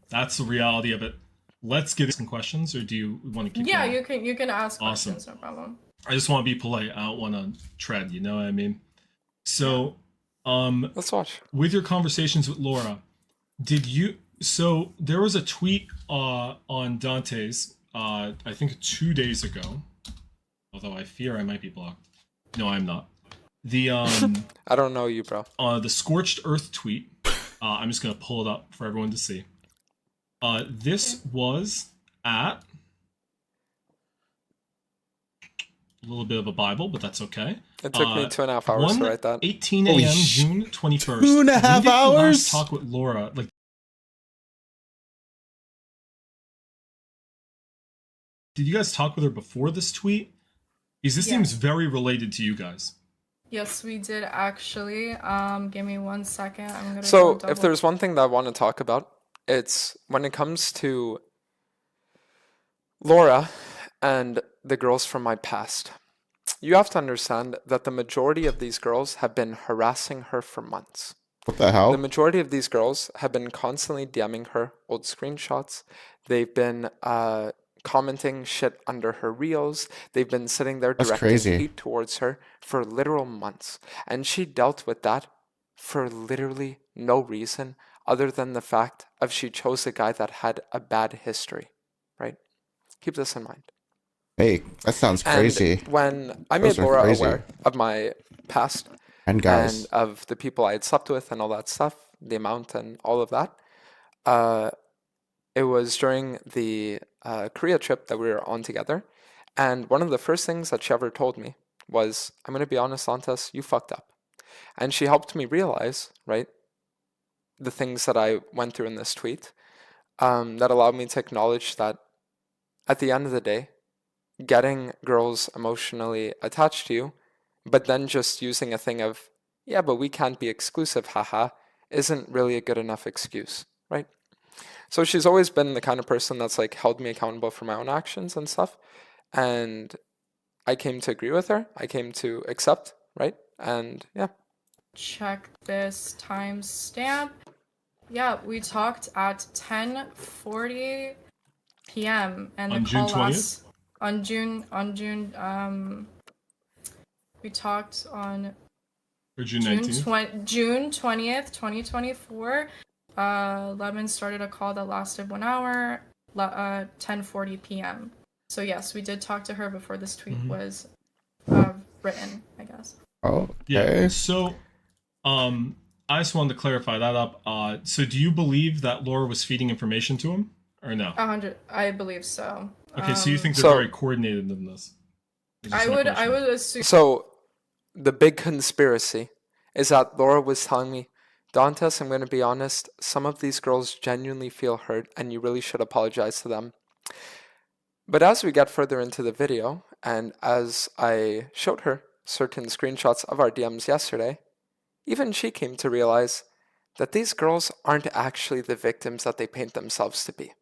That's the reality of it. Let's get some questions, or do you want to keep Yeah, going? you can ask Awesome. questions, no problem. I just want to be polite. I don't want to tread. You know what I mean? Yeah. So, um, Let's watch. with your conversations with Laura, did you? So there was a tweet on Dante's. I think 2 days ago. Although I fear I might be blocked. No, I'm not. The I don't know you, bro. the scorched earth tweet. I'm just gonna pull it up for everyone to see. Okay. This was at a little bit of a Bible, but that's okay. It took me 2.5 hours to One write that. 18 Holy a.m. sh- June 21st. 2.5 When did you last hours? talk with Laura? Like, did you guys talk with her before this tweet? Because this seems Yes. very related to you guys. Yes, we did actually. Give me 1 second. I'm gonna go So, if double. there's one thing that I want to talk about, it's when it comes to Laura and the girls from my past. You have to understand that the majority of these girls have been harassing her for months. What the The hell? majority of these girls have been constantly DMing her old screenshots. They've been commenting shit under her reels. They've been sitting there That's directing crazy. hate towards her for literal months. And she dealt with that for literally no reason other than the fact of she chose a guy that had a bad history, right? Keep this in mind. Hey, that sounds And crazy. when I Those made are Laura crazy. aware of my past And and guys, of the people I had slept with and all that stuff, the amount and all of that, uh, it was during the Korea trip that we were on together. And one of the first things that she ever told me was, I'm going to be honest, Antas, you fucked up. And she helped me realize, right, the things that I went through in this tweet that allowed me to acknowledge that at the end of the day, getting girls emotionally attached to you, but then just using a thing of, yeah, but we can't be exclusive, haha, isn't really a good enough excuse, right? So she's always been the kind of person that's like held me accountable for my own actions and stuff. And I came to agree with her. I came to accept, right? And yeah. Check this timestamp. Yeah, we talked at 10:40 p.m. and the On June call 20th? lasts on June. We talked on Or June 19th? June 20th, 2024. Lemon started a call that lasted 1 hour, 10:40 p.m. So yes, we did talk to her before this tweet was written, I guess. Yeah. okay. So, I just wanted to clarify that up. So do you believe that Laura was feeding information to him, or no? 100, I believe so. Okay, so you think they're So- very coordinated in this? Is this I my would question? assume. So the big conspiracy is that Laura was telling me, Dantes, I'm going to be honest, some of these girls genuinely feel hurt and you really should apologize to them. But as we get further into the video, and as I showed her certain screenshots of our DMs yesterday, even she came to realize that these girls aren't actually the victims that they paint themselves to be.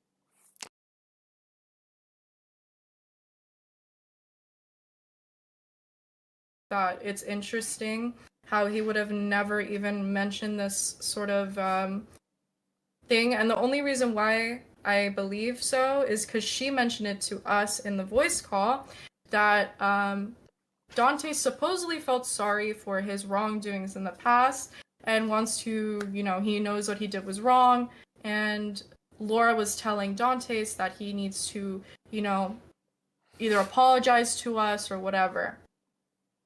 That it's interesting how he would have never even mentioned this sort of thing. And the only reason why I believe so is because she mentioned it to us in the voice call that Dante supposedly felt sorry for his wrongdoings in the past and wants to, he knows what he did was wrong. And Laura was telling Dante's that he needs to, either apologize to us or whatever,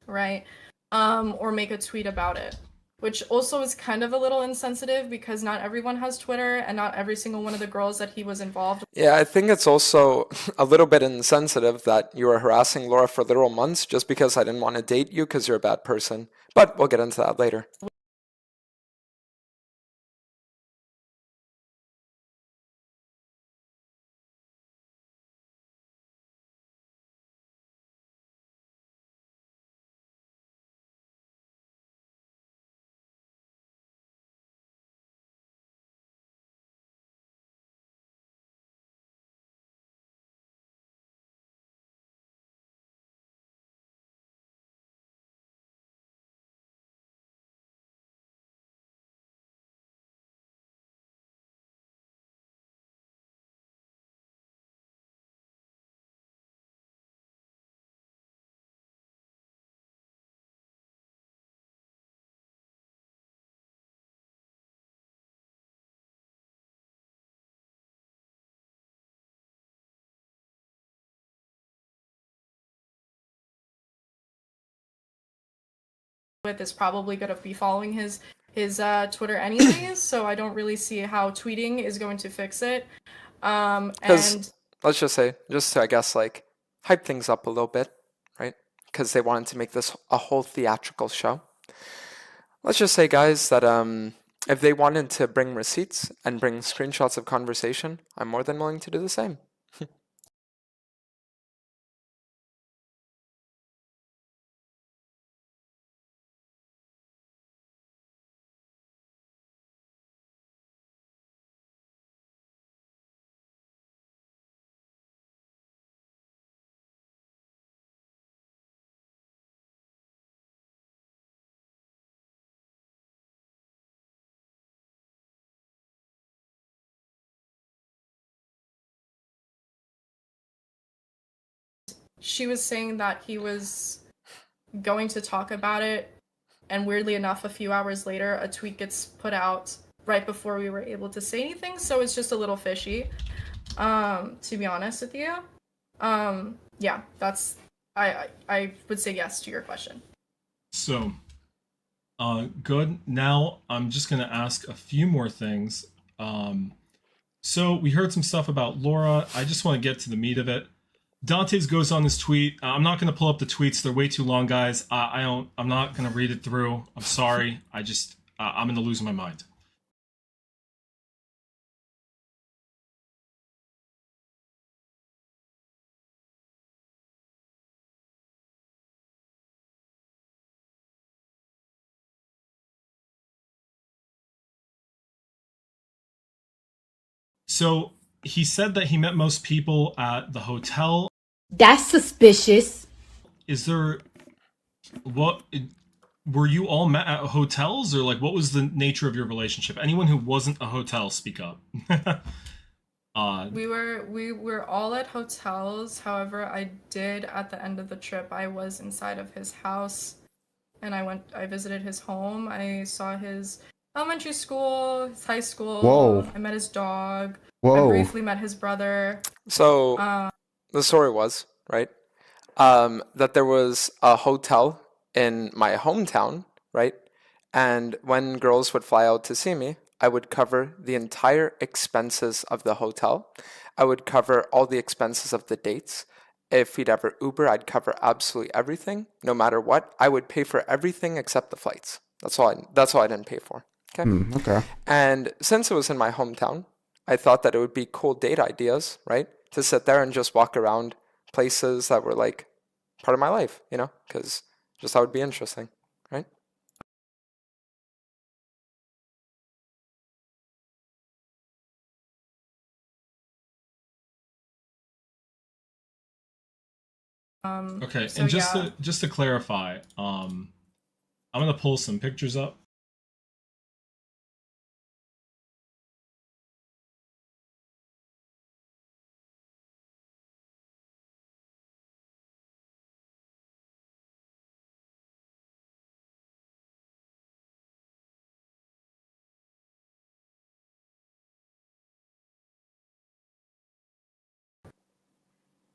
right? Or make a tweet about it. Which also is kind of a little insensitive because not everyone has Twitter and not every single one of the girls that he was involved with. Yeah, I think it's also a little bit insensitive that you were harassing Laura for literal months just because I didn't want to date you because you're a bad person. But we'll get into that later. with is probably going to be following his Twitter anyways, so I don't really see how tweeting is going to fix it. And let's just say, just to, I guess, like, hype things up a little bit, right? Because they wanted to make this a whole theatrical show. Let's just say, guys, that if they wanted to bring receipts and bring screenshots of conversation, I'm more than willing to do the same. she was saying that he was going to talk about it, and weirdly enough, a few hours later, a tweet gets put out right before we were able to say anything, so it's just a little fishy, to be honest with you. Yeah, that's... I would say yes to your question. So, good. Now, I'm just going to ask a few more things. So, we heard some stuff about Laura. I just want to get to the meat of it. Dante's goes on this tweet. I'm not going to pull up the tweets. They're way too long, guys. I'm not going to read it through. I'm sorry. I'm going to lose my mind. So he said that he met most people at the hotel. That's suspicious. Is there... What... Were you all met at hotels, or like what was the nature of your relationship? Anyone who wasn't a hotel, speak up. We were all at hotels. However, I did at the end of the trip, I was inside of his house, and I visited his home. I saw his elementary school, his high school. Whoa. I met his dog. Whoa. I briefly met his brother. So the story was, right, that there was a hotel in my hometown, right? And when girls would fly out to see me, I would cover the entire expenses of the hotel. I would cover all the expenses of the dates. If he'd ever Uber, I'd cover absolutely everything, no matter what. I would pay for everything except the flights. That's all I didn't pay for. Okay. Okay. And since it was in my hometown, I thought that it would be cool date ideas, right? To sit there and just walk around places that were like part of my life, you know, because just that would be interesting, right? Okay, So, and yeah. just to clarify, I'm gonna pull some pictures up.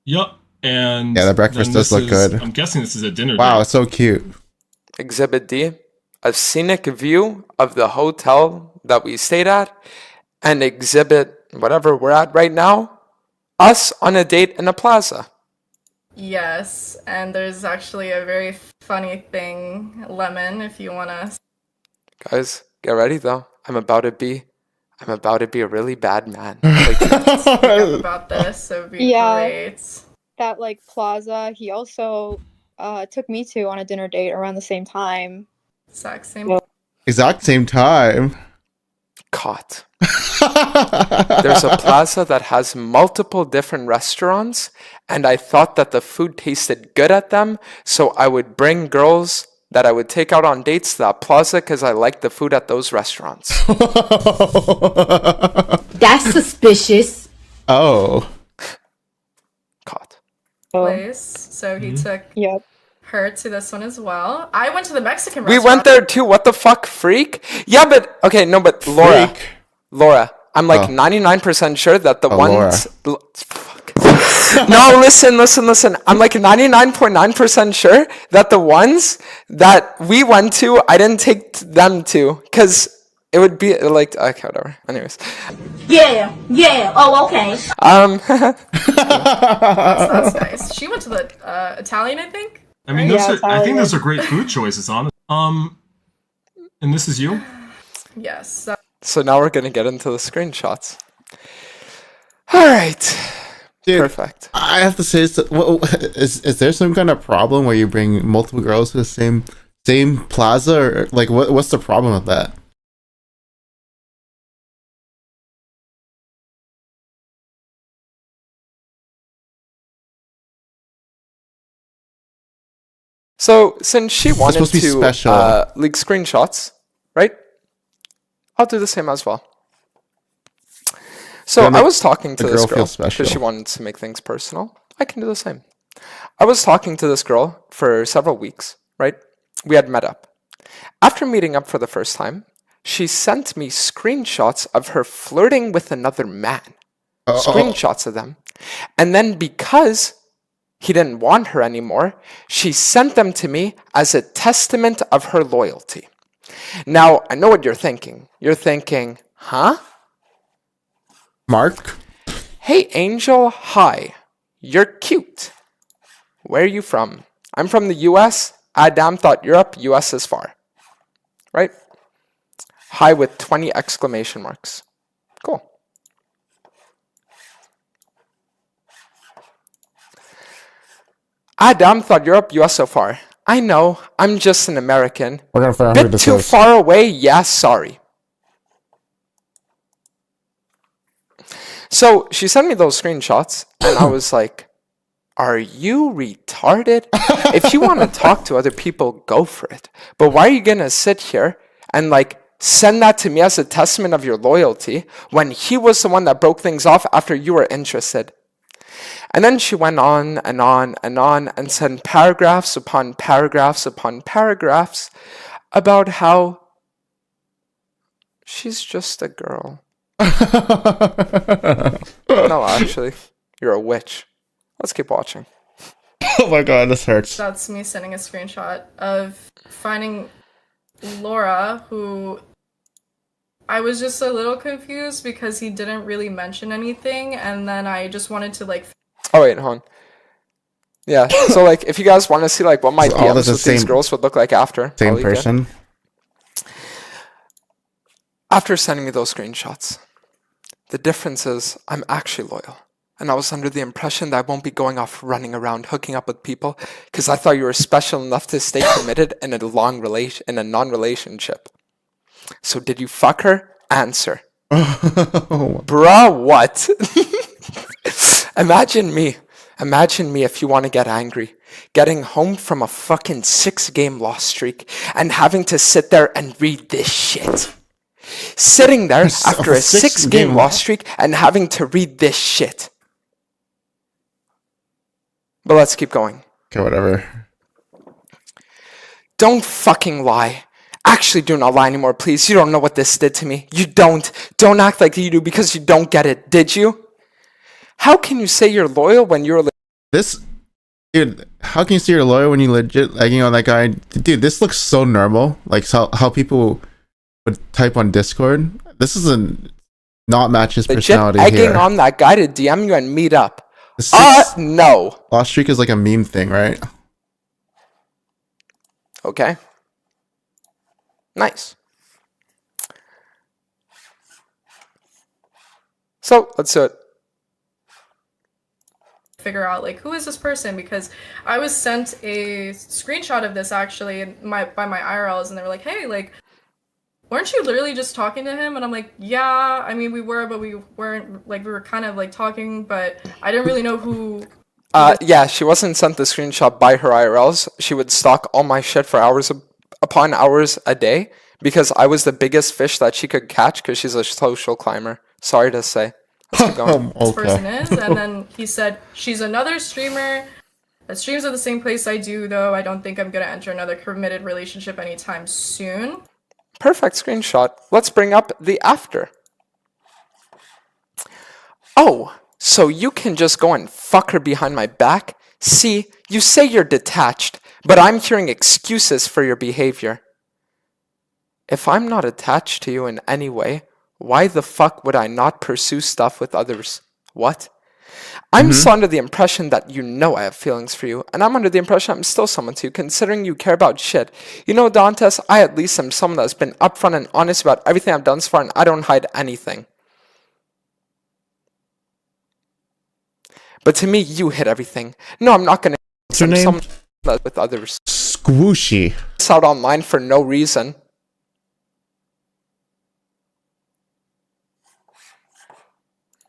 Yup, and Yeah, the breakfast then does look good. I'm guessing this is a dinner Wow, date. it's so cute. Exhibit D, a scenic view of the hotel that we stayed at, and exhibit whatever we're at right now, us on a date in a plaza. Yes, and there's actually a very funny thing, Lemon, if you wanna... Guys, get ready though. I'm about to be a really bad man. Like, speak up about this, it would be Yeah. great. That like plaza, he also took me to on a dinner date around the same time. Exact same. Yeah. Exact same time. caught. There's a plaza that has multiple different restaurants, and I thought that the food tasted good at them, so I would bring girls that I would take out on dates to that plaza because I liked the food at those restaurants. That's suspicious. Oh. Caught. Place. So he took Yep. her to this one as well. I went to the Mexican We restaurant. went there too. What the fuck, freak? Yeah, but okay, no, but Freak. Laura, I'm like Oh. 99% sure that the Oh, ones. Fuck. No, listen. I'm like 99.9% sure that the ones that we went to, I didn't take them to, because it would be like, okay, whatever. Anyways. Yeah. Oh, okay. That's nice. She went to the Italian, I think. I mean, Yeah, I think those Italian. are great food choices, honestly. And this is you? Yes. So now we're going to get into the screenshots. All right. Dude, Perfect. I have to say, is there some kind of problem where you bring multiple girls to the same plaza, or like what's the problem with that? So since she wanted supposed to be to special. leak screenshots, right? I'll do the same as well. So Gotta I make was talking to the this girl feel girl special. because she wanted to make things personal. I can do the same. I was talking to this girl for several weeks, right? We had met up. After meeting up for the first time, she sent me screenshots of her flirting with another man. Screenshots of them. And then because he didn't want her anymore, she sent them to me as a testament of her loyalty. Now, I know what you're thinking. You're thinking, huh? Mark? Hey, Angel, hi. You're cute. Where are you from? I'm from the US. Adam thought Europe, US is far. Right? Hi with 20 exclamation marks. Cool. Adam thought Europe, US so far. I know, I'm just an American. We're gonna find out who Bit this too is. far away, yeah, sorry. So she sent me those screenshots, and I was like, are you retarded? If you want to talk to other people, go for it. But why are you going to sit here and like send that to me as a testament of your loyalty when he was the one that broke things off after you were interested? And then she went on and on and on and sent paragraphs upon paragraphs upon paragraphs about how she's just a girl. No, actually, you're a witch. Let's keep watching. Oh my god, this hurts. That's me sending a screenshot of finding Laura, who I was just a little confused because he didn't really mention anything, and then I just wanted to like. Oh wait, hold on. Yeah, so like if you guys want to see like what my So all DMs this with is these same- girls would look like after, I'll Same leak it. person? After sending me those screenshots, the difference is I'm actually loyal. And I was under the impression that I won't be going off running around hooking up with people because I thought you were special enough to stay committed in a non-relationship. So did you fuck her? Answer. Bruh, what? Imagine me if you want to get angry, getting home from a fucking 6-game loss streak and having to sit there and read this shit. Sitting there after a 6-game loss streak and having to read this shit. But let's keep going. Okay, whatever. Don't fucking lie. Actually, do not lie anymore, please. You don't know what this did to me. You don't. Don't act like you do because you don't get it. Did you? How can you say you're loyal when you're... This, dude, how can you say you're loyal when you legit, like, you know, that guy? Dude, this looks so normal. Like, how people would type on Discord. This isn't not match his legit personality egging here. on that guy to DM you and meet up. The No. lost streak is like a meme thing, right? Okay. Nice. So, let's do it. Figure out like who is this person, because I was sent a screenshot of this actually by my IRLs, and they were like, hey, like, weren't you literally just talking to him? And I'm like, yeah, I mean we were, but we weren't, like we were kind of like talking, but I didn't really know who. Yeah, she wasn't sent the screenshot by her IRLs. She would stalk all my shit for hours upon hours a day because I was the biggest fish that she could catch because she's a social climber. Sorry to say. Let's keep going. This person is, and then he said she's another streamer that streams at the same place I do, though I don't think I'm gonna enter another committed relationship anytime soon. Perfect screenshot. Let's bring up the after. Oh, So you can just go and fuck her behind my back? See, you say you're detached, but I'm hearing excuses for your behavior. If I'm not attached to you in any way, why the fuck would I not pursue stuff with others? What? I'm still under the impression that you know I have feelings for you, and I'm under the impression I'm still someone to you, considering you care about shit. You know, Dantes, I at least am someone that's been upfront and honest about everything I've done so far, and I don't hide anything. But to me, you hid everything. No, I'm not gonna. What's her name? Someone that's with others. Squishy. It's out online for no reason.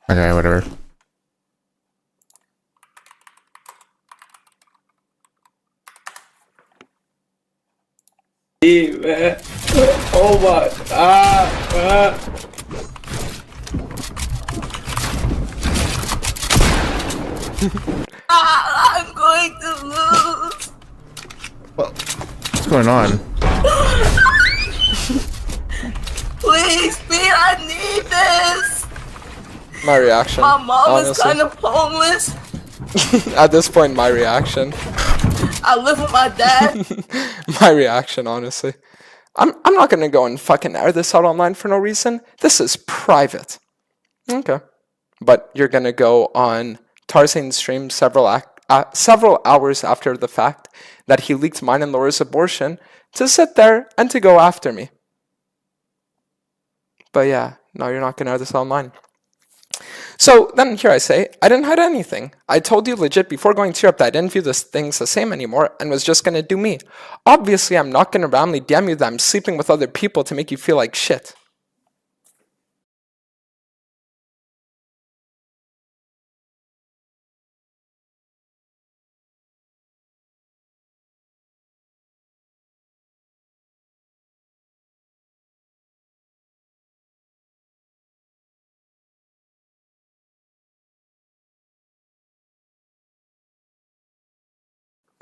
Okay, whatever. Oh my. I'm going to lose. What's going on? Please, Pete, I need this. My reaction. My mom is honestly. kind of homeless. At this point, my reaction. I live with my dad. My reaction, honestly. I'm not gonna go and fucking air this out online for no reason. This is private. Okay. But you're gonna go on Tarzan's stream several hours after the fact that he leaked mine and Laura's abortion to sit there and to go after me. But yeah, no, you're not gonna air this online. So then here I say, I didn't hide anything. I told you legit before going to Europe that I didn't view these things the same anymore and was just gonna do me. Obviously, I'm not gonna randomly DM you that I'm sleeping with other people to make you feel like shit.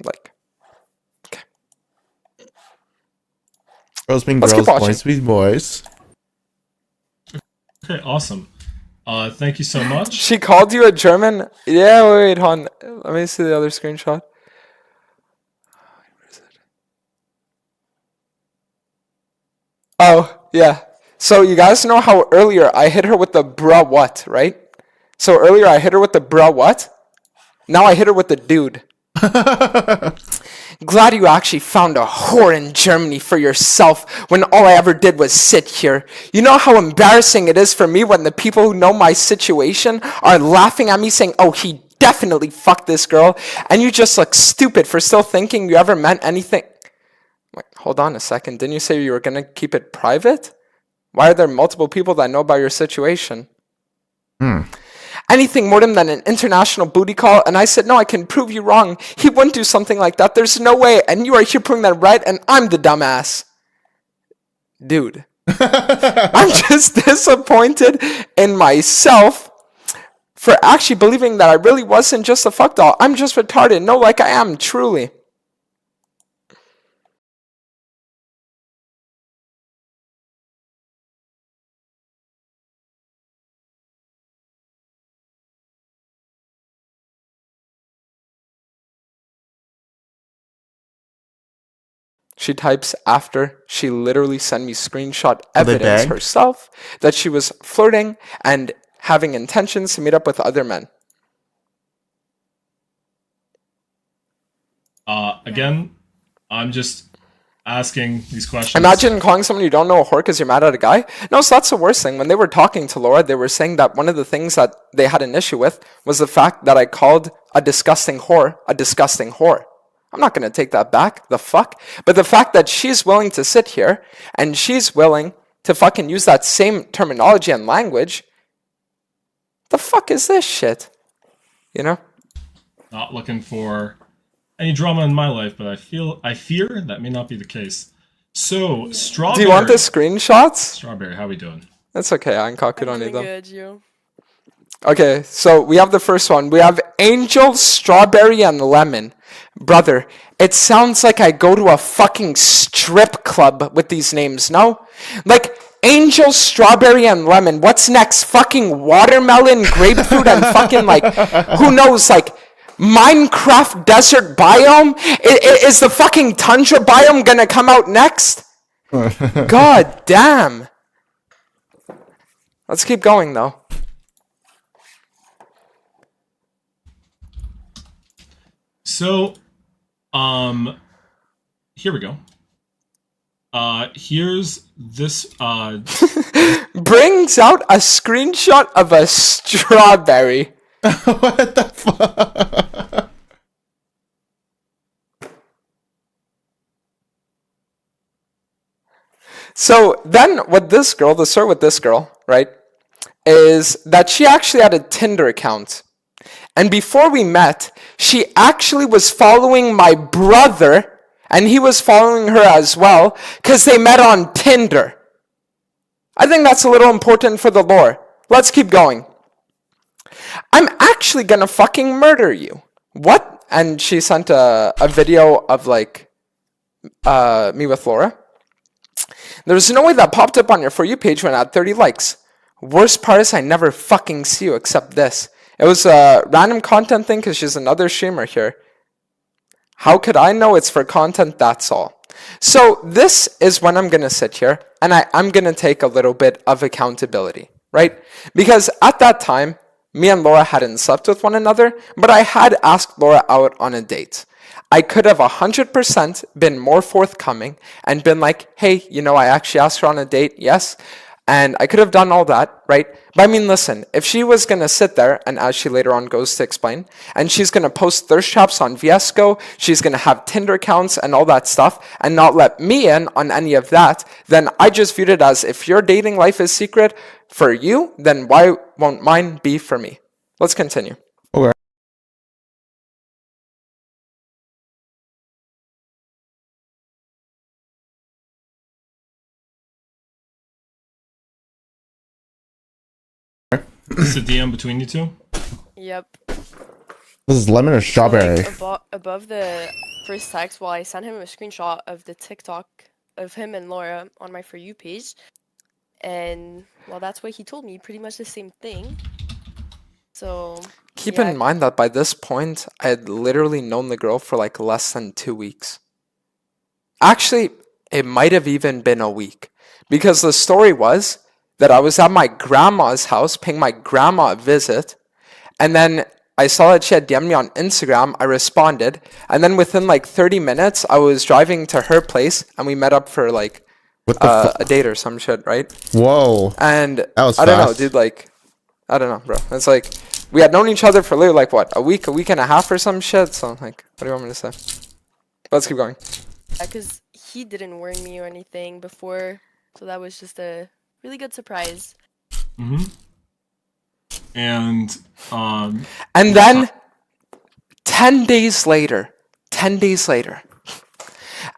Like, okay. Girls being Let's keep girls, watching. boys being boys. Okay, awesome. Thank you so much. She called you a German? Yeah, wait, hon. Let me see the other screenshot. Where is it? Oh, yeah. So you guys know how earlier I hit her with the bruh what, right? So earlier I hit her with the bruh what? Now I hit her with the dude. Glad you actually found a whore in Germany for yourself when all I ever did was sit here. You know how embarrassing it is for me when the people who know my situation are laughing at me saying, oh, he definitely fucked this girl, and you just look stupid for still thinking you ever meant anything. Wait, hold on a second. Didn't you say you were going to keep it private? Why are there multiple people that know about your situation? Anything more than an international booty call, and I said, no, I can prove you wrong. He wouldn't do something like that. There's no way. And you are here proving that right, and I'm the dumbass. Dude. I'm just disappointed in myself for actually believing that I really wasn't just a fuck doll. I'm just retarded. No, like I am, truly. She types after she literally sent me screenshot evidence bagged? herself that she was flirting and having intentions to meet up with other men. Again, I'm just asking these questions. Imagine calling someone you don't know a whore because you're mad at a guy. No, so that's the worst thing. When they were talking to Laura, they were saying that one of the things that they had an issue with was the fact that I called a disgusting whore a disgusting whore. I'm not going to take that back. The fuck? But the fact that she's willing to sit here and she's willing to fucking use that same terminology and language, the fuck is this shit? You know? Not looking for any drama in my life, but I fear that may not be the case. So, Strawberry. Do you want the screenshots? Strawberry, how we doing? That's okay. I don't need them. Good, you. Okay, so we have the first one. We have Angel, Strawberry, and Lemon. Brother, it sounds like I go to a fucking strip club with these names, no? Like, angel, strawberry, and lemon. What's next? Fucking watermelon, grapefruit, and fucking like, who knows, like, Minecraft desert biome? Is the fucking tundra biome gonna come out next? God damn. Let's keep going though. So, here we go. Here's this, Brings out a screenshot of a strawberry. What the fuck? So then what this girl, the story with this girl, right, is that she actually had a Tinder account. And before we met, she actually was following my brother, and he was following her as well, because they met on Tinder. I think that's a little important for the lore. Let's keep going. I'm actually gonna fucking murder you. What? And she sent a video of like me with Laura. There's no way that popped up on your For You page when I had 30 likes. Worst part is I never fucking see you except this. It was a random content thing because she's another streamer here. How could I know it's for content? That's all. So this is when I'm going to sit here and I'm going to take a little bit of accountability, right? Because at that time, me and Laura hadn't slept with one another, but I had asked Laura out on a date. I could have 100% been more forthcoming and been like, hey, you know, I actually asked her on a date, yes. And I could have done all that, right? But I mean, listen, if she was going to sit there, and as she later on goes to explain, and she's going to post thirst traps on Viesco, she's going to have Tinder accounts and all that stuff, and not let me in on any of that, then I just viewed it as, if your dating life is secret for you, then why won't mine be for me? Let's continue. Okay. it's a DM between you two. Yep. This is lemon or strawberry? So, like, above the first text, well, I sent him a screenshot of the TikTok of him and Laura on my For You page. And, well, that's what he told me. Pretty much the same thing. So, Keep yeah. in mind that by this point, I had literally known the girl for like less than 2 weeks. Actually, it might have even been a week. Because the story was that I was at my grandma's house paying my grandma a visit. And then I saw that she had DM'd me on Instagram. I responded. And then within like 30 minutes, I was driving to her place. And we met up for like What the a date or some shit, right? Whoa. And That was I don't know, fast. dude, like, I don't know, bro. It's like, we had known each other for literally like, what, a week and a half or some shit? So, like, what do you want me to say? Let's keep going. Because he didn't warn me or anything before. So that was just a really good surprise. Mm-hmm. And And then, 10 days later,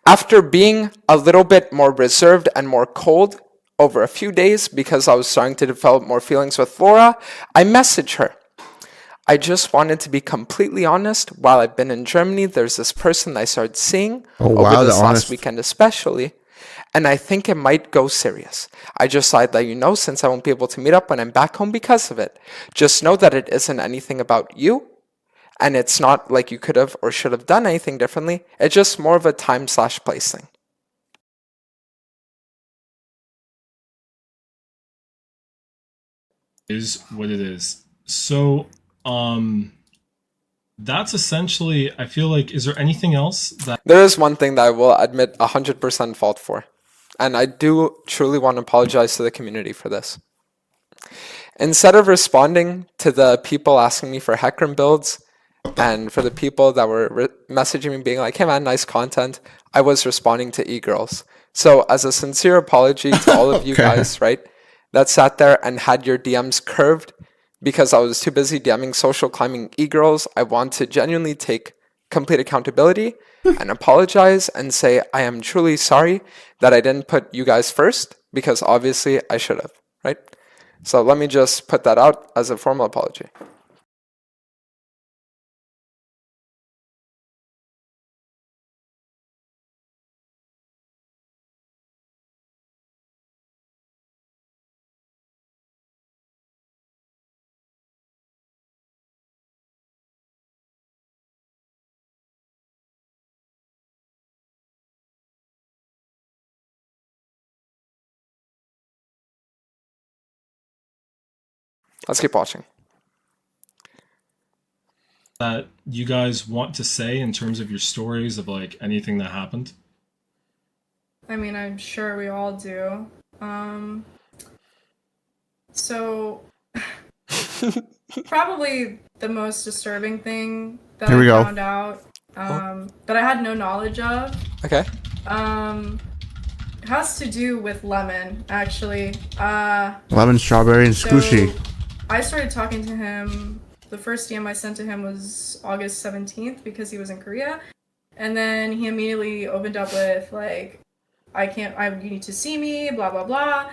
after being a little bit more reserved and more cold over a few days because I was starting to develop more feelings with Laura, I messaged her. I just wanted to be completely honest. While I've been in Germany, there's this person I started seeing over this last weekend especially, and I think it might go serious. I just thought I'd let you know since I won't be able to meet up when I'm back home because of it. Just know that it isn't anything about you, and it's not like you could have or should have done anything differently. It's just more of a time/place thing. is what it is. So, that's essentially, I feel like, is there anything else that... There is one thing that I will admit 100% fault for. And I do truly want to apologize to the community for this. Instead of responding to the people asking me for Heckram builds, and for the people that were messaging me being like, hey man, nice content, I was responding to e-girls. So as a sincere apology to all of you guys, right, that sat there and had your DMs curved because I was too busy DMing social climbing e-girls, I want to genuinely take complete accountability and apologize and say I am truly sorry that I didn't put you guys first, because obviously I should have, right? So let me just put that out as a formal apology. Let's keep watching. That you guys want to say in terms of your stories of like anything that happened? I mean, I'm sure we all do. So probably the most disturbing thing that Here we I go. found out that I had no knowledge of Okay. it has to do with Lemon, actually. Lemon, strawberry, and squishy. So I started talking to him. The first DM I sent to him was August 17th because he was in Korea. And then he immediately opened up with, like, you need to see me, blah, blah, blah,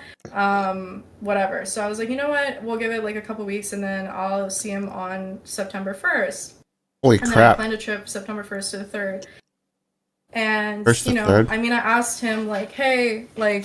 whatever. So I was like, you know what, we'll give it, like, a couple weeks, and then I'll see him on September 1st. Holy And then I crap. planned a trip September 1st to the 3rd. And, First to you know, third? I mean, I asked him, like, hey, like,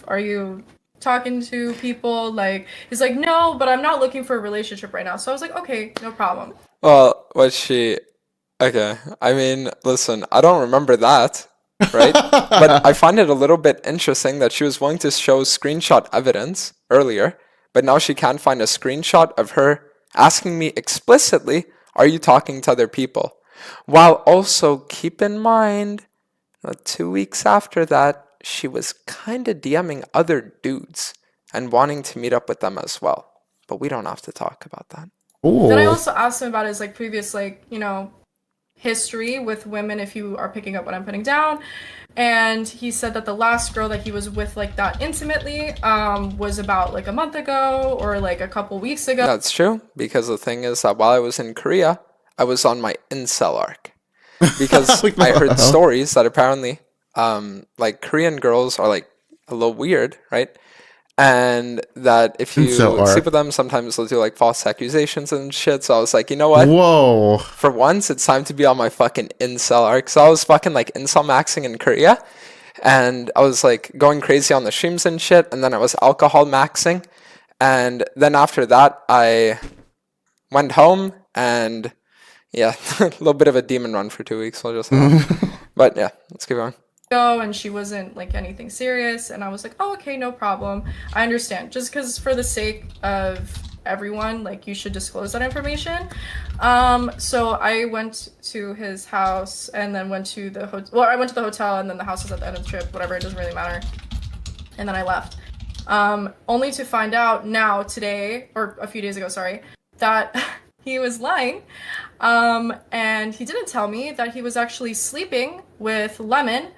are you talking to people? Like, he's like, no, but I'm not looking for a relationship right now. So I was like, okay, no problem. Well, okay. I mean, listen, I don't remember that, right? But I find it a little bit interesting that she was willing to show screenshot evidence earlier, but now she can't find a screenshot of her asking me explicitly, are you talking to other people? While also keep in mind that 2 weeks after that, she was kind of DMing other dudes and wanting to meet up with them as well. But we don't have to talk about that. Then I Ooh. also asked him about his, like, previous, like, you know, history with women, if you are picking up what I'm putting down. And he said that the last girl that he was with, like, that intimately was about, like, a month ago or, like, a couple weeks ago. That's true, because the thing is that while I was in Korea, I was on my incel arc. Because Like, I what the heard hell? stories that apparently, like, Korean girls are, like, a little weird, right? And that if you Incel arc. sleep with them, sometimes they'll do, like, false accusations and shit. So I was like, you know what? Whoa. For once, it's time to be on my fucking incel arc. So I was fucking, like, incel maxing in Korea. And I was, like, going crazy on the streams and shit. And then I was alcohol maxing. And then after that, I went home and, yeah, a little bit of a demon run for 2 weeks. I'll just say that. But, yeah, let's keep going. And she wasn't, like, anything serious. And I was like, oh, okay, no problem. I understand. Just because for the sake of everyone, like, you should disclose that information. So I went to his house and then went to the hotel. Well, I went to the hotel and then the house was at the end of the trip. Whatever, it doesn't really matter. And then I left. Only to find out now, today, or a few days ago, sorry, that he was lying. And he didn't tell me that he was actually sleeping with Lemon.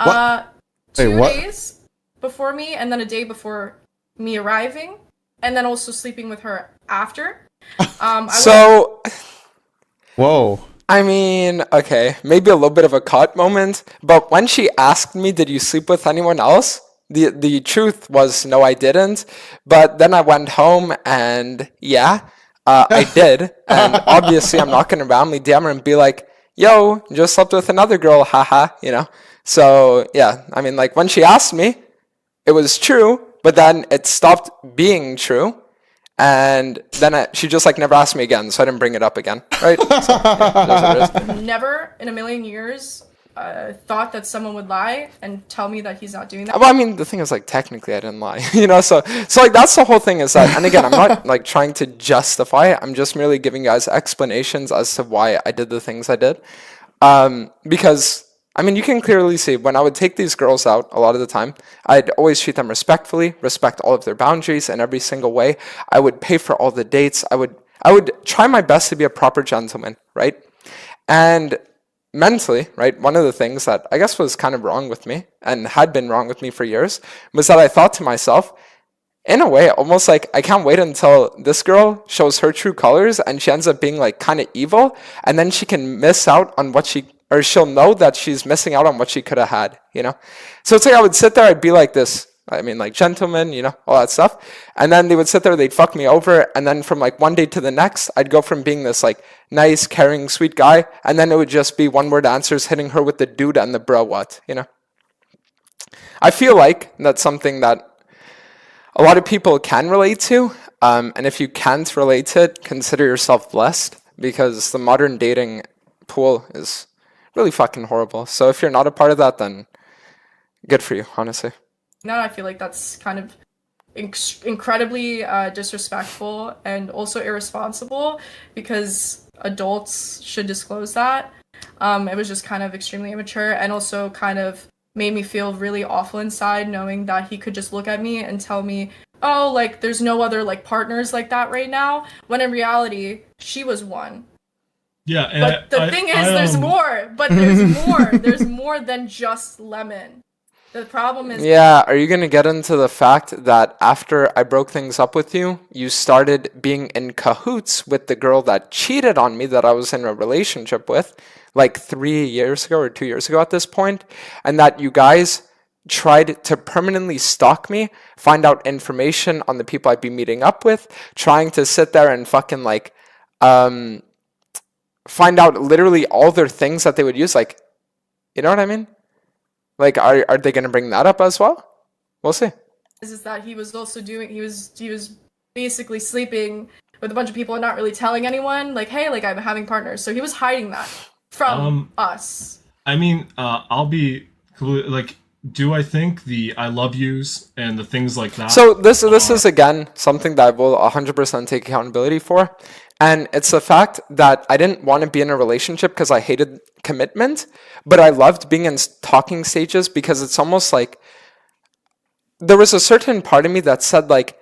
What? 2 Wait, what? days before me, and then a day before me arriving, and then also sleeping with her after. So, Whoa. I mean, okay, maybe a little bit of a caught moment, but when she asked me, did you sleep with anyone else? The truth was, no, I didn't. But then I went home and, yeah, I did. And obviously, I'm not going to randomly DM her and be like, yo, just slept with another girl, haha, you know? So, yeah, I mean, like, when she asked me, it was true, but then it stopped being true. And then she just, like, never asked me again, so I didn't bring it up again, right? So, yeah, it is what it is. never in a million years thought that someone would lie and tell me that he's not doing that. Well, I mean, the thing is, like, technically I didn't lie, you know, so like, that's the whole thing is that, and again, I'm not, like, trying to justify it, I'm just merely giving you guys explanations as to why I did the things I did, because, I mean, you can clearly see, when I would take these girls out, a lot of the time, I'd always treat them respectfully, respect all of their boundaries in every single way, I would pay for all the dates, I would try my best to be a proper gentleman, right, and mentally, right, one of the things that I guess was kind of wrong with me and had been wrong with me for years was that I thought to myself, in a way, almost like I can't wait until this girl shows her true colors and she ends up being like kind of evil, and then she can miss out on what she'll know that she's missing out on what she could have had, you know? So it's like I would sit there, I'd be like this, I mean, like, gentlemen, you know, all that stuff. And then they would sit there, they'd fuck me over. And then from, like, one day to the next, I'd go from being this, like, nice, caring, sweet guy. And then it would just be one-word answers hitting her with the dude and the bro what, you know? I feel like that's something that a lot of people can relate to. And if you can't relate to it, consider yourself blessed. Because the modern dating pool is really fucking horrible. So if you're not a part of that, then good for you, honestly. Now I feel like that's kind of incredibly disrespectful and also irresponsible, because adults should disclose that. It was just kind of extremely immature, and also kind of made me feel really awful inside, knowing that he could just look at me and tell me, oh, like, there's no other, like, partners like that right now, when in reality, she was one. Yeah, and But the thing is, there's more. But there's more. There's more than just Lemon. The problem is... Yeah, are you going to get into the fact that after I broke things up with you, you started being in cahoots with the girl that cheated on me that I was in a relationship with, like 3 years ago or 2 years ago at this point, and that you guys tried to permanently stalk me, find out information on the people I'd be meeting up with, trying to sit there and fucking like find out literally all their things that they would use, like, you know what I mean? Like, are they going to bring that up as well? We'll see. Is that he was also doing, he was basically sleeping with a bunch of people and not really telling anyone, like, hey, like, I'm having partners. So he was hiding that from us. I mean, I'll be like, do I think the I love yous and the things like that? So this is again something that I will 100% take accountability for, and it's the fact that I didn't want to be in a relationship because I hated commitment, but I loved being in talking stages because it's almost like there was a certain part of me that said, like,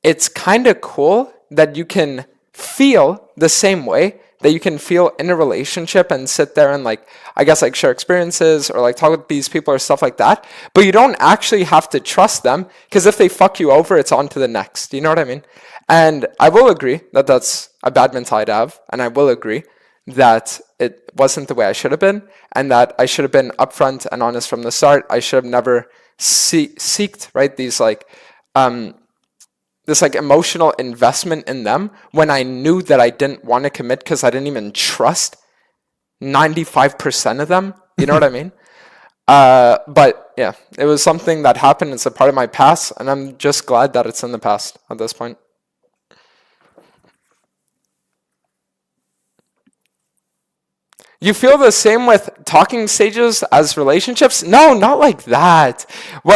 it's kind of cool that you can feel the same way that you can feel in a relationship and sit there and, like, I guess, like, share experiences or like talk with these people or stuff like that, but you don't actually have to trust them, because if they fuck you over, it's on to the next. You know what I mean? And I will agree that that's a bad mentality to have, and I will agree that it wasn't the way I should have been, and that I should have been upfront and honest from the start. I should have never seeked, right, these like this like emotional investment in them when I knew that I didn't want to commit because I didn't even trust 95% of them. You know what I mean? But yeah, it was something that happened. It's a part of my past, and I'm just glad that it's in the past at this point. You feel the same with talking stages as relationships? No, not like that.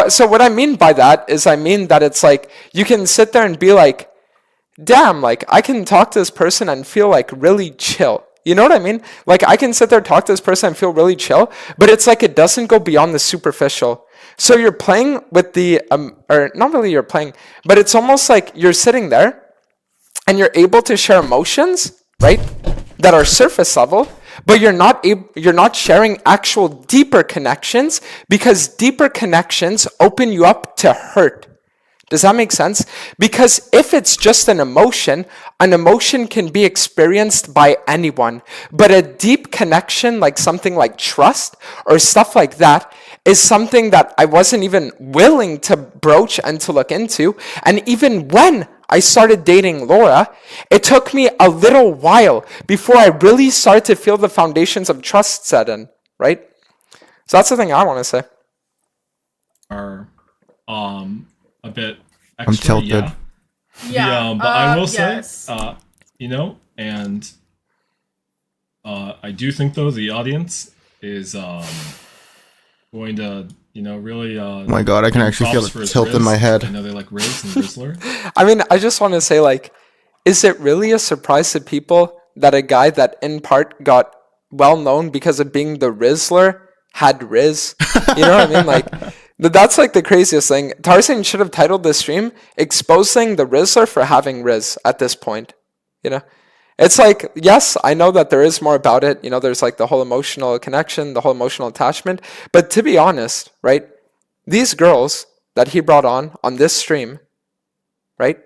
So what I mean by that is, I mean that it's like you can sit there and be like, damn, like, I can talk to this person and feel like really chill. You know what I mean? Like, I can sit there, talk to this person and feel really chill, but it's like it doesn't go beyond the superficial. So you're playing with the, or not really you're playing, but it's almost like you're sitting there and you're able to share emotions, right, that are surface level, but you're not sharing actual deeper connections, because deeper connections open you up to hurt. Does that make sense? Because if it's just an emotion can be experienced by anyone. But a deep connection, like something like trust or stuff like that, is something that I wasn't even willing to broach and to look into. And even when I started dating Laura, it took me a little while before I really started to feel the foundations of trust set in, right? So that's the thing I want to say. Are a bit extra. I'm tilted. Yeah. But I will yes. say, you know, and I do think, though, the audience is going to, you know, really. Oh my god, I can actually feel the tilt in my head. I know they like Riz and Rizzler. I mean, I just want to say, like, is it really a surprise to people that a guy that in part got well known because of being the Rizzler had Riz? You know what I mean? Like, that's like the craziest thing. Tarzan should have titled this stream exposing the Rizzler for having Riz at this point. You know? It's like, yes, I know that there is more about it. You know, there's like the whole emotional connection, the whole emotional attachment. But to be honest, right, these girls that he brought on this stream, right,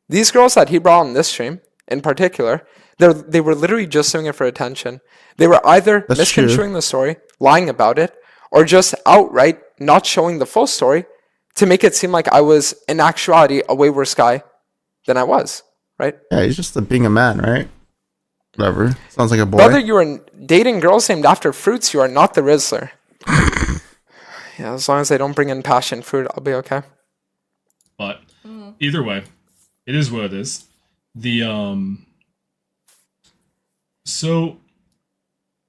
these girls that he brought on this stream in particular, they were literally just doing it for attention. They were either misconstruing the story, lying about it, or just outright not showing the full story to make it seem like I was, in actuality, a way worse guy than I was, right? Yeah, he's just being a man, right? Whatever. Sounds like a boy. Whether you are dating girls named after fruits, you are not the Rizzler. Yeah, as long as they don't bring in passion fruit, I'll be okay. But either way, it is what it is. So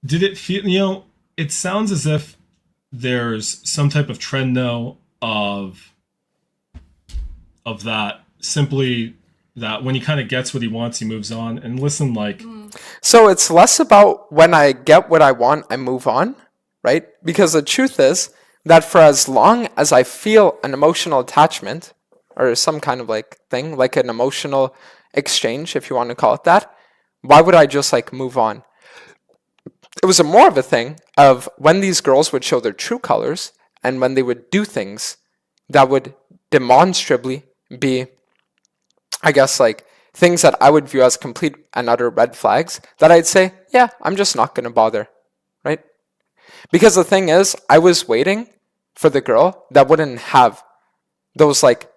did it feel, you know, it sounds as if there's some type of trend now of of that. Simply that when he kind of gets what he wants, he moves on. And listen, like, So it's less about when I get what I want, I move on, right? Because the truth is that for as long as I feel an emotional attachment or some kind of like thing, like an emotional exchange, if you want to call it that, why would I just like move on? It was a more of a thing of when these girls would show their true colors and when they would do things that would demonstrably be, I guess, like things that I would view as complete and utter red flags, that I'd say, yeah, I'm just not going to bother, right? Because the thing is, I was waiting for the girl that wouldn't have those like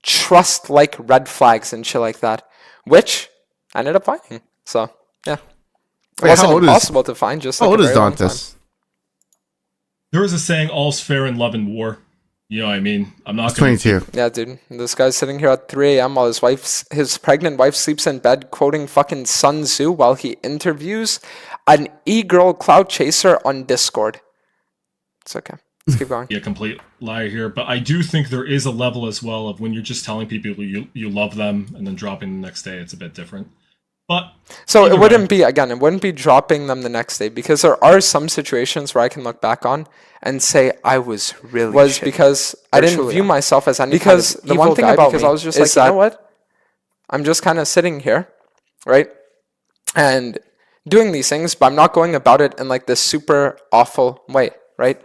trust like red flags and shit like that, which I ended up finding. So, yeah. It Wait, wasn't how old impossible to find, just How like old a is very long time. Dantes? there is a saying, all's fair in love and war. You know what I mean? I'm not He's going 22. Yeah, dude. This guy's sitting here at 3 a.m. while his pregnant wife sleeps in bed quoting fucking Sun Tzu while he interviews an e-girl cloud chaser on Discord. It's okay. Let's keep going. be a complete liar here, but I do think there is a level as well of when you're just telling people you love them and then dropping the next day. It's a bit different. But So either it wouldn't way, be, again, it wouldn't be dropping them the next day, because there are some situations where I can look back on and say I was really shitty. Because I didn't view myself as any because kind of the one thing about because I was just like, you know what? I'm just kind of sitting here, right? And doing these things, but I'm not going about it in like this super awful way, right?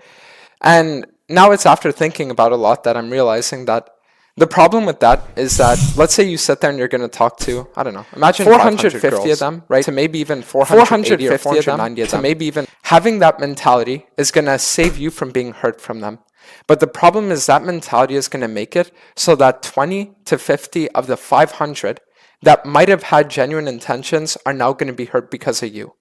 And now it's after thinking about a lot that I'm realizing that the problem with that is that, let's say you sit there and you're going to talk to, I don't know, imagine 450 of them, right? To maybe even 480 or 490 of them. To maybe even having that mentality is going to save you from being hurt from them. But the problem is that mentality is going to make it so that 20 to 50 of the 500 that might have had genuine intentions are now going to be hurt because of you.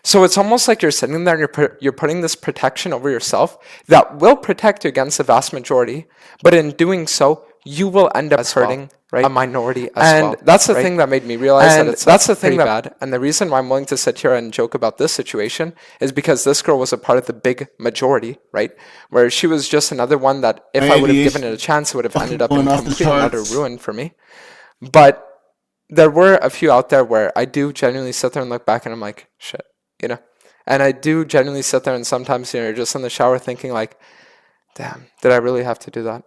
So it's almost like you're sitting there and you're putting this protection over yourself that will protect you against the vast majority, but in doing so, you will end up hurting a minority as well. And that's the thing that made me realize that it's that's the thing that bad. And the reason why I'm willing to sit here and joke about this situation is because this girl was a part of the big majority, right? Where she was just another one that if I would have given it a chance, it would have ended up in complete and utter ruin for me. But there were a few out there where I do genuinely sit there and look back and I'm like, shit, you know? And I do genuinely sit there and sometimes, you know, you're just in the shower thinking like, damn, did I really have to do that?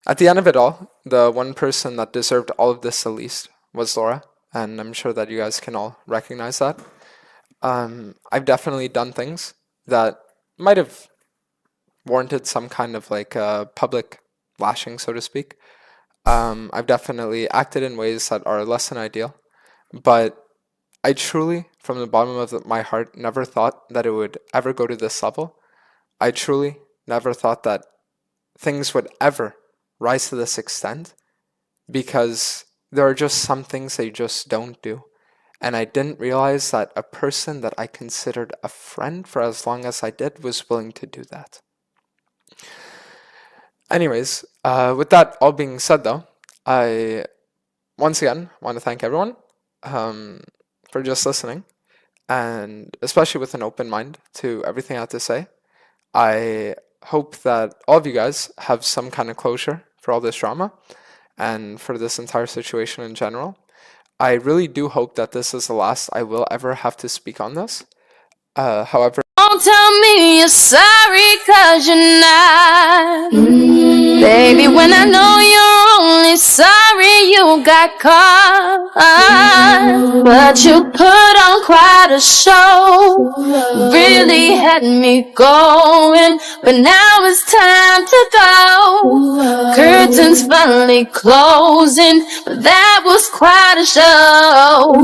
At the end of it all, the one person that deserved all of this the least was Laura, and I'm sure that you guys can all recognize that. I've definitely done things that might have warranted some kind of like public lashing, so to speak. I've definitely acted in ways that are less than ideal, but I truly, from the bottom of my heart, never thought that it would ever go to this level. I truly never thought that things would ever rise to this extent, because there are just some things that you just don't do. And I didn't realize that a person that I considered a friend for as long as I did was willing to do that. Anyways, with that all being said though, I once again want to thank everyone for just listening, and especially with an open mind to everything I have to say. I hope that all of you guys have some kind of closure for all this drama and for this entire situation in general. I really do hope that this is the last I will ever have to speak on this. However, Don't tell me you're sorry, cause you're not. Baby, when I know you're only sorry you got caught. But you put on quite a show. Really had me going. But now it's time to go. Curtains finally closing. But that was quite a show.